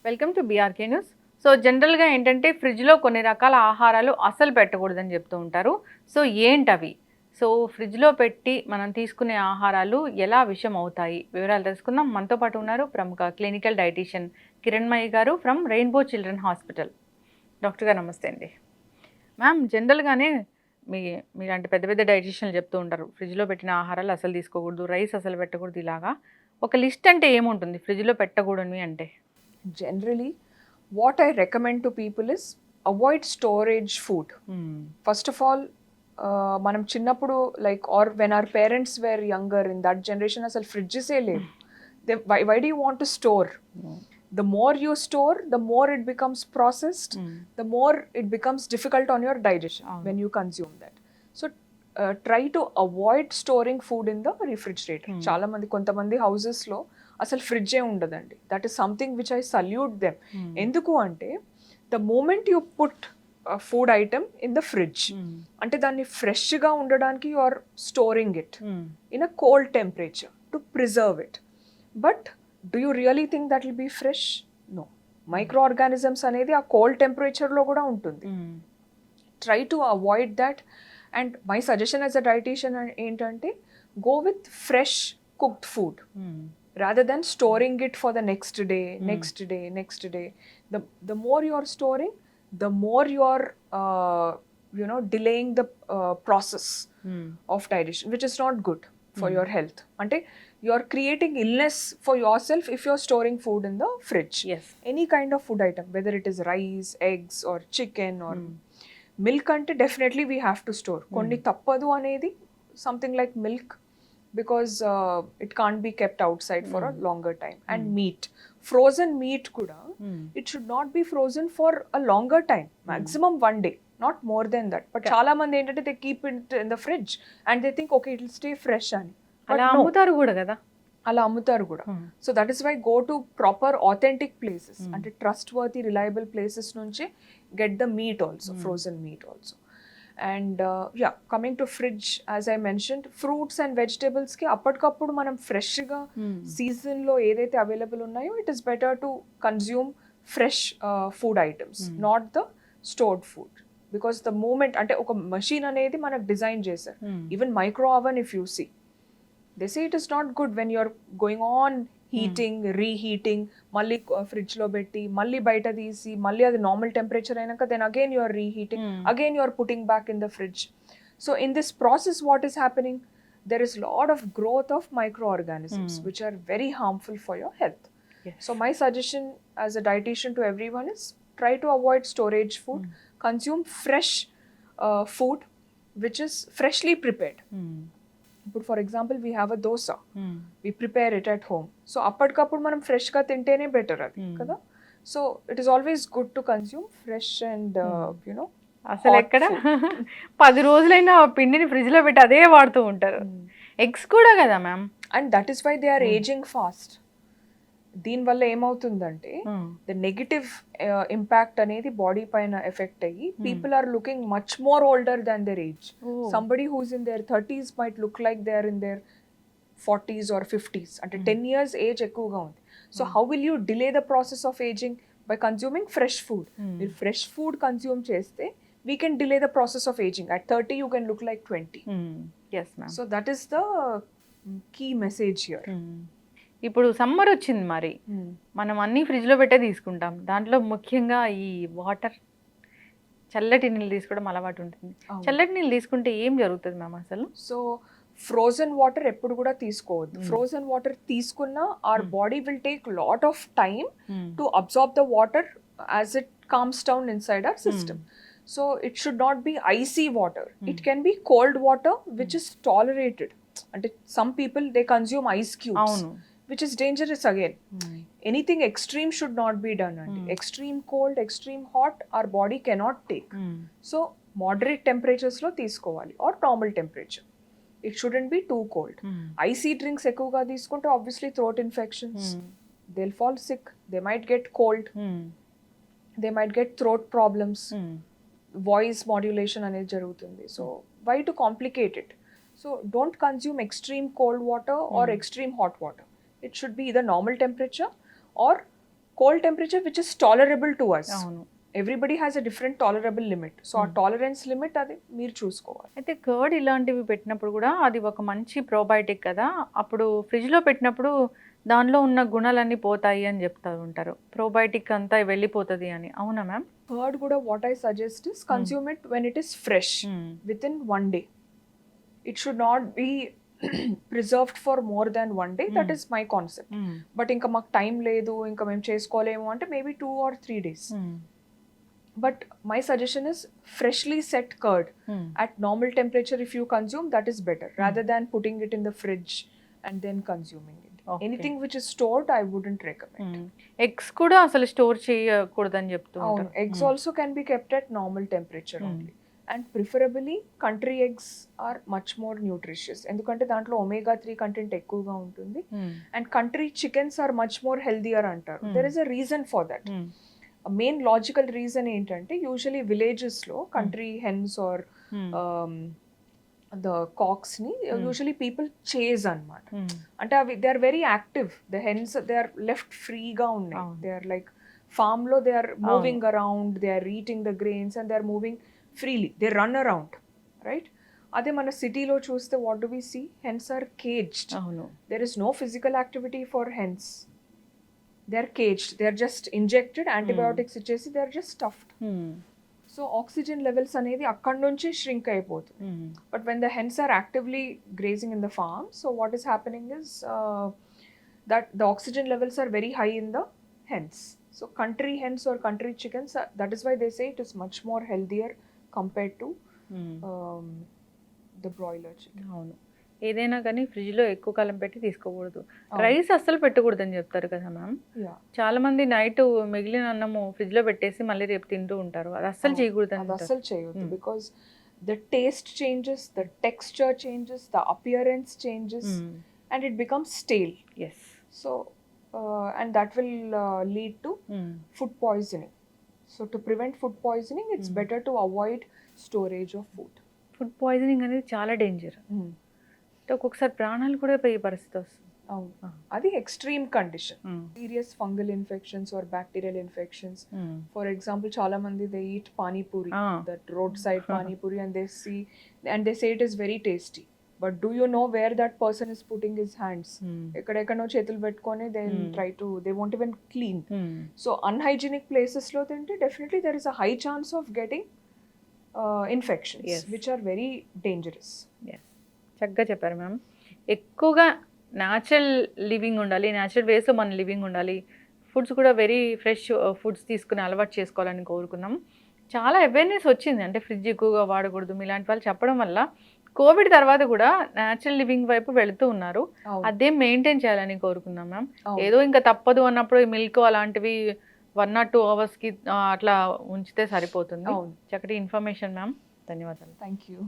Welcome to BRK news. So జనరల్గా ఏంటంటే ఫ్రిడ్జ్లో కొన్ని రకాల ఆహారాలు అసలు పెట్టకూడదని చెప్తూ ఉంటారు. సో ఏంటవి? సో ఫ్రిడ్జ్లో పెట్టి మనం తీసుకునే ఆహారాలు ఎలా విషం అవుతాయి? వివరాలు తెలుసుకుందాం. మనతో పాటు ఉన్నారు ప్రముఖ క్లినికల్ డైటీషియన్ కిరణ్మయి గారు from rainbow children hospital. Doctor గారు నమస్తే అండి. మ్యామ్, జనరల్గానే మీలాంటి పెద్ద పెద్ద డైటీషియన్లు చెప్తూ ఉంటారు ఫ్రిడ్జ్లో పెట్టిన ఆహారాలు అసలు తీసుకోకూడదు, రైస్ అసలు పెట్టకూడదు. ఇలాగా ఒక లిస్ట్ అంటే ఏముంటుంది ఫ్రిడ్జ్లో పెట్టకూడనివి అంటే? Generally, what I recommend to people is avoid storage food. First of all, మనం చిన్నప్పుడు like or when our parents were younger in that generation అసలు ఫ్రిడ్జెసే లేవు. Why do you want to store? The more you store, the more it becomes processed, the more it becomes difficult on your digestion when you consume that. So try to avoid storing food in the refrigerator. చాలా మంది కొంతమంది houses లో అసలు ఫ్రిడ్జే ఉండదండి. That is something which I salute them. ఎందుకు అంటే the moment you put food item in the fridge అంటే దాన్ని ఫ్రెష్గా ఉండడానికి you are storing it in a cold temperature to preserve it. But do you really think that will be fresh? No. Micro organisms అనేది ఆ cold టెంపరేచర్లో కూడా ఉంటుంది. Try to avoid that. And my suggestion as a dietitian ఏంటంటే go with fresh cooked food rather than storing it for the next day. The more you are storing, the more you are delaying the process of digestion, which is not good for your health. Ante you are creating illness for yourself if you are storing food in the fridge. Yes. Any kind of food item, whether it is rice, eggs or chicken or milk, ante definitely we have to store. Konni tappadu anedi something like milk, because it can't be kept outside for a longer time. And meat, frozen meat kuda, it should not be frozen for a longer time, maximum 1 day, not more than that. But chala mandi entante they keep it in the fridge and they think okay, it will stay fresh ani. అలా అమ్ముతారు కూడా కదా. అలా అమ్ముతారు కూడా. So that is why go to proper authentic places, అంటే trustworthy reliable places నుంచి get the meat also, frozen meat also. And coming to fridge, as I mentioned, fruits and వెజిటేబుల్స్కి అప్పటికప్పుడు మనం ఫ్రెష్గా సీజన్లో ఏదైతే అవైలబుల్ ఉన్నాయో it is better to consume fresh food items, not the stored food. Because the moment అంటే ఒక machine అనేది మనకు డిజైన్ చేశారు. Even micro oven if you see, they say it is not good when you are going on heating, reheating, malli fridge lo betti, malli baita teesi, malli adi normal temperature ainaka then again you are reheating, again you are putting back in the fridge. So in this process what is happening? There is lot of growth of microorganisms which are very harmful for your health. Yes. So my suggestion as a dietitian to everyone is try to avoid storage food, consume fresh food which is freshly prepared. ఇప్పుడు for example we have a dosa, we prepare it at home. So అప్పటికప్పుడు మనం ఫ్రెష్గా తింటేనే better అది కదా. So it is always good to consume fresh and you know. అసలు ఎక్కడ 10 రోజులైనా పిండిని ఫ్రిడ్జ్లో పెట్టి అదే వాడుతూ ఉంటారు. ఎగ్స్ కూడా కదా ma'am. And that is why they are ageing fast. దీనివల్ల ఏమవుతుందంటే ద నెగిటివ్ ఇంపాక్ట్ అనేది బాడీ పైన ఎఫెక్ట్ అయ్యి people are looking much more older than their age. Somebody who's in their 30s might look like they are in their 40s or 50s, అంటే 10 years age ఎక్కువగా ఉంది. So how will you delay the process of ageing? By consuming fresh food. మీరు fresh food consume చేస్తే we can delay the process of ageing. At 30 you can look like 20. So that is the key message here. ఇప్పుడు summer వచ్చింది, మరి మనం అన్నీ ఫ్రిడ్జ్లో పెట్టే తీసుకుంటాం. దాంట్లో ముఖ్యంగా ఈ వాటర్, చల్లటి నీళ్ళు తీసుకోవడం అలవాటు ఉంటుంది. చల్లటి నీళ్ళు తీసుకుంటే ఏం జరుగుతుంది మ్యామ్ అసలు? సో ఫ్రోజన్ వాటర్ ఎప్పుడు కూడా తీసుకోవద్దు. ఫ్రోజన్ వాటర్ తీసుకున్నా our body will take lot of time to absorb the water as it calms down inside our system. So it should not be icy water. It can be cold water which is tolerated. అంటే some people they consume ice cubes, which is dangerous again. Anything extreme should not be done. Extreme cold, extreme hot our body cannot take. So moderate temperatures lo తీసుకోవాలి, or normal temperature. It shouldn't be too cold. Icy drinks ఎక్కువగా తీసుకుంటే obviously throat infections, they'll fall sick, they might get cold, they might get throat problems, voice modulation అనేది జరుగుతుంది. So why to complicate it? So don't consume extreme cold water or extreme hot water. It should be either normal temperature or cold temperature which is tolerable to us. అవును. Everybody has a different tolerable limit. So ఆ tolerance limit అది మీరు చూసుకోవాలి. అయితే curd ఇలాంటివి పెట్టినప్పుడు కూడా అది ఒక మంచి ప్రోబయోటిక్ కదా, అప్పుడు ఫ్రిడ్జ్లో పెట్టినప్పుడు దానిలో ఉన్న గుణాలన్నీ పోతాయి అని చెప్తూ ఉంటారు, ప్రోబయోటిక్ అంతా వెళ్ళిపోతుంది అని, అవునా మ్యామ్? Third కూడా what I suggest is consume it when it is fresh within 1 day. It should not be preserved for more than 1 day. That is my concept. But ఇంకా మాకు టైం లేదు, ఇంకా మేము చేసుకోలేము అంటే maybe 2 or 3 days. But my suggestion is freshly set curd at normal temperature if you consume, that is better rather than putting it in the fridge and then consuming it. Okay. Anything which is stored I wouldn't recommend. Eggs కూడా అసలు store చేయకూడదని చెప్తూ ఉంటారు. Eggs also can be kept at normal temperature only. And preferably country eggs are much more nutritious ఎందుకంటే దాంట్లో omega 3 content ఎక్కువగా ఉంటుంది. And country chickens are much more healthier అంటారు. There is a reason for that. Main logical reason ఏంటంటే usually విలేజెస్లో country hens are the కాక్స్ని usually people chase అనమాట. అంటే అవి they are very active, the hens they are left ఫ్రీగా ఉన్నాయి, they are like ఫార్మ్లో they are moving around, they are eating the grains and they are moving freely, they run around, right? అదే మన సిటీలో చూస్తే what do we see, hens are caged. There is no physical activity for hence. They are caged, they are just injected antibiotics ఇచ్చేసి they are just stuffed. So oxygen levels అనేది అక్కడ నుంచి shrink అయిపోతుంది. But when the hens are actively grazing in the farm, so what is happening is that the oxygen levels are very high in the hens. So country hens or country chickens, that is why they say it is much more healthier compared to the broiler chicken. అవును, ఏదైనా కానీ ఫ్రిడ్జ్లో ఎక్కువ కాలం పెట్టి తీసుకోకూడదు. Rice అస్సలు పెట్టకూడదని చెప్తారు కదా మ్యామ్. చాలా మంది నైట్ మిగిలిన అన్నము ఫ్రిడ్జ్లో పెట్టేసి మళ్ళీ రేపు తింటూ ఉంటారు, అది అస్సలు చేయకూడదు. అది అస్సలు చేయకూడదు because the taste changes, the texture changes, the appearance changes and it becomes stale. So and that will lead to food poisoning. So to prevent food poisoning it's better to avoid storage of food. Food poisoning అనేది చాలా danger, ఒక్కొక్కసారి ప్రాణాలు కూడా పోయే పరిస్థితి వస్తుంది. అవును, అది extreme condition. Serious fungal infections or bacterial infections. For example చాలా మంది they eat panipuri, that roadside panipuri, and they say it is very tasty. But do you know where that person is putting his hands? ఎక్కడెక్కడో చేతులు పెట్టుకొని they try to, they won't even clean. So unhygienic ప్లేసెస్లో తింటే definitely there is a high chance of getting infections which are very dangerous. చక్కగా చెప్పారు ma'am. ఎక్కువగా natural living ఉండాలి, natural వేస్లో మన లివింగ్ ఉండాలి, ఫుడ్స్ కూడా వెరీ ఫ్రెష్ ఫుడ్స్ తీసుకుని అలవాటు చేసుకోవాలని కోరుకున్నాం. చాలా అవేర్నెస్ వచ్చింది, అంటే ఫ్రిడ్జ్ ఎక్కువగా వాడకూడదు ఇలాంటి వాళ్ళు చెప్పడం వల్ల. కోవిడ్ తర్వాత కూడా న్యాచురల్ లివింగ్ వైపు వెళుతూ ఉన్నారు, అదే మెయింటైన్ చేయాలని కోరుకున్నాం మ్యామ్. ఏదో ఇంకా తప్పదు అన్నప్పుడు మిల్క్ అలాంటివి 1 or 2 hours అట్లా ఉంచితే సరిపోతుంది. చక్కటి ఇన్ఫర్మేషన్ మ్యామ్, ధన్యవాదాలు. Thank you.